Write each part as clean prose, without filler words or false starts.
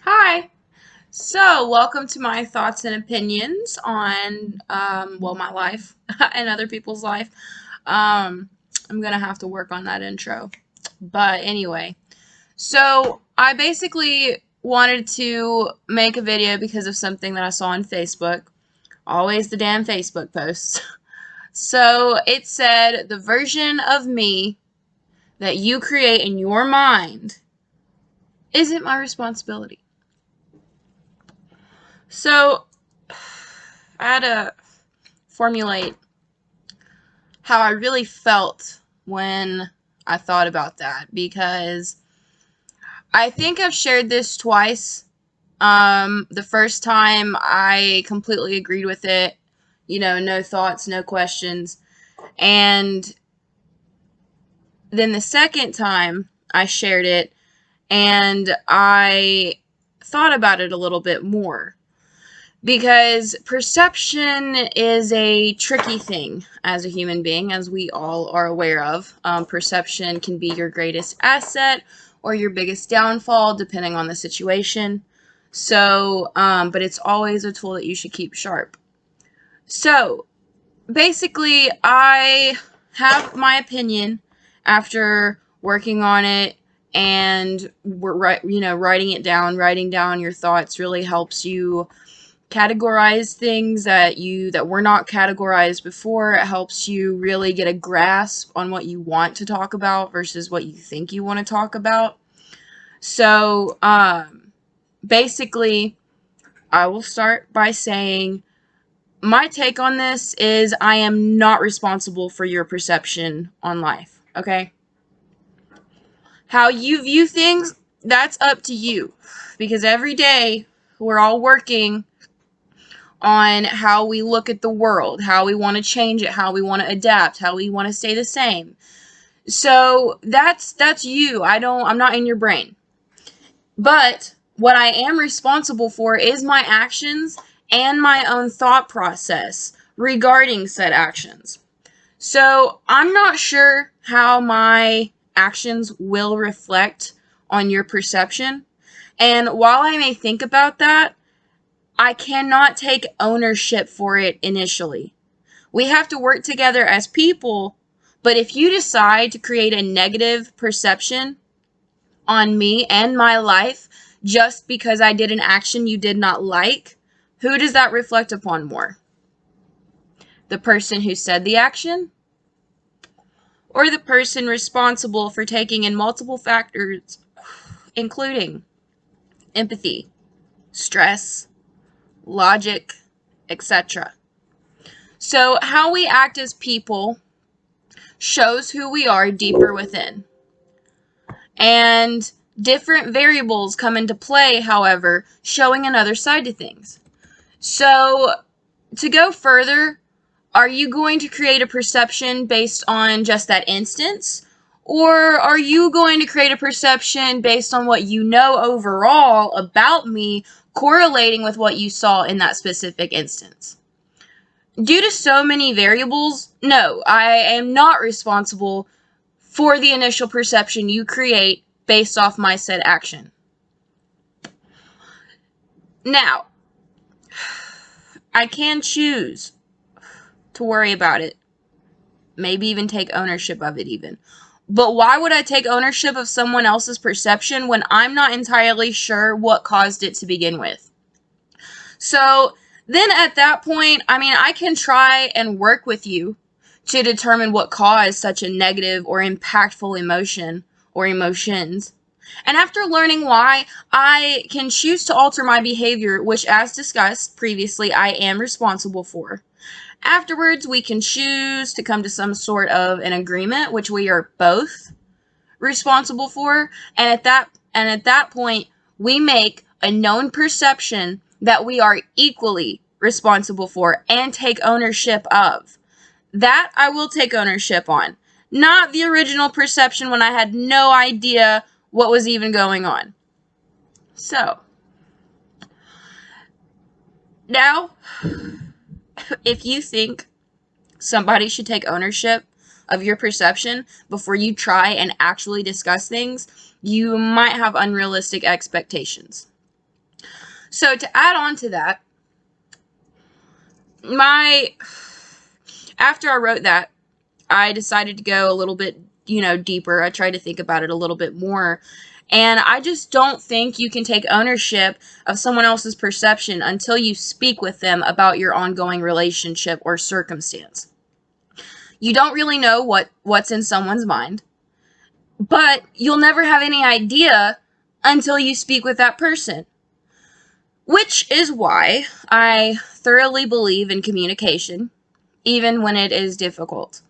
Hi. So, welcome to my thoughts and opinions on, my life and other people's life. Um, I'm gonna have to work on that intro. But anyway, so I basically wanted to make a video because of something that I saw on Facebook. Always the damn Facebook posts. So it said, the version of me that you create in your mind isn't my responsibility. So I had to formulate how I really felt when I thought about that, because I think I've shared this twice. The first time I completely agreed with it, no thoughts, no questions. And then the second time I shared it and I thought about it a little bit more. Because perception is a tricky thing as a human being, as we all are aware of. Perception can be your greatest asset or your biggest downfall, depending on the situation. So, but it's always a tool that you should keep sharp. So, basically, I have my opinion after working on it, and writing down your thoughts really helps you categorize things that were not categorized before. It helps you really get a grasp on what you want to talk about versus what you think you want to talk about. So, basically, I will start by saying my take on this is I am not responsible for your perception on life, okay? How you view things, that's up to you. Because every day we're all working on how we look at the world, how we want to change it, how we want to adapt, how we want to stay the same. So that's you. I'm not in your brain. But what I am responsible for is my actions and my own thought process regarding said actions. So I'm not sure how my actions will reflect on your perception. And while I may think about that, I cannot take ownership for it initially. We have to work together as people, but if you decide to create a negative perception on me and my life just because I did an action you did not like, who does that reflect upon more? The person who said the action? Or the person responsible for taking in multiple factors, including empathy, stress, logic, etc.? So, how we act as people shows who we are deeper within. And different variables come into play, however, showing another side to things. So, to go further, are you going to create a perception based on just that instance? Or are you going to create a perception based on what you know overall about me, correlating with what you saw in that specific instance? Due to so many variables, no, I am not responsible for the initial perception you create based off my said action. Now, I can choose to worry about it, maybe even take ownership of it even. But why would I take ownership of someone else's perception when I'm not entirely sure what caused it to begin with? So then at that point, I can try and work with you to determine what caused such a negative or impactful emotion or emotions. And after learning why, I can choose to alter my behavior, which, as discussed previously, I am responsible for. Afterwards, we can choose to come to some sort of an agreement, which we are both responsible for. And at that point, we make a known perception that we are equally responsible for and take ownership of. That I will take ownership on. Not the original perception when I had no idea what was even going on. So, now, if you think somebody should take ownership of your perception before you try and actually discuss things, you might have unrealistic expectations. So to add on to that, after I wrote that, I decided to go a little bit, deeper. I tried to think about it a little bit more. And I just don't think you can take ownership of someone else's perception until you speak with them about your ongoing relationship or circumstance. You don't really know what's in someone's mind, but you'll never have any idea until you speak with that person. Which is why I thoroughly believe in communication, even when it is difficult.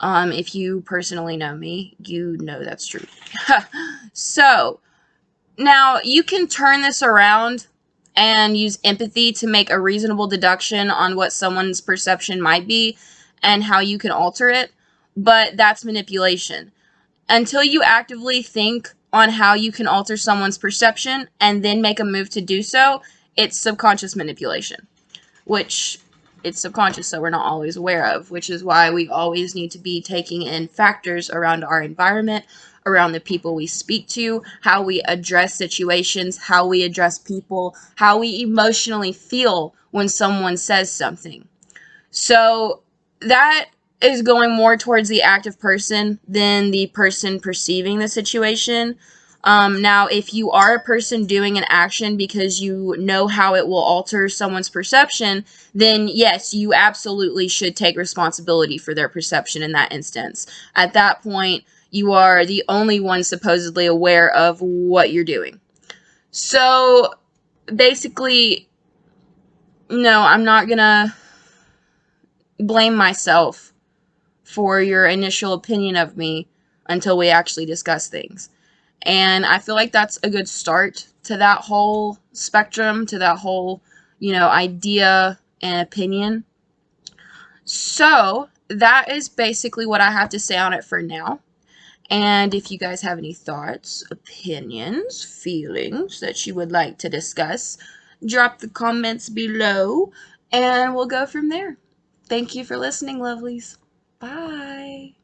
If you personally know me, you know that's true. So, now you can turn this around and use empathy to make a reasonable deduction on what someone's perception might be and how you can alter it, but that's manipulation. Until you actively think on how you can alter someone's perception and then make a move to do so, it's subconscious manipulation, which it's subconscious, so we're not always aware of, which is why we always need to be taking in factors around our environment, around the people we speak to, how we address situations, how we address people, how we emotionally feel when someone says something. So that is going more towards the active person than the person perceiving the situation. Now, if you are a person doing an action because you know how it will alter someone's perception, then yes, you absolutely should take responsibility for their perception in that instance. At that point, you are the only one supposedly aware of what you're doing. So, basically, no, I'm not gonna blame myself for your initial opinion of me until we actually discuss things. And I feel like that's a good start to that whole spectrum, to that whole, idea and opinion. So that is basically what I have to say on it for now. And if you guys have any thoughts, opinions, feelings that you would like to discuss, drop the comments below and we'll go from there. Thank you for listening, lovelies. Bye.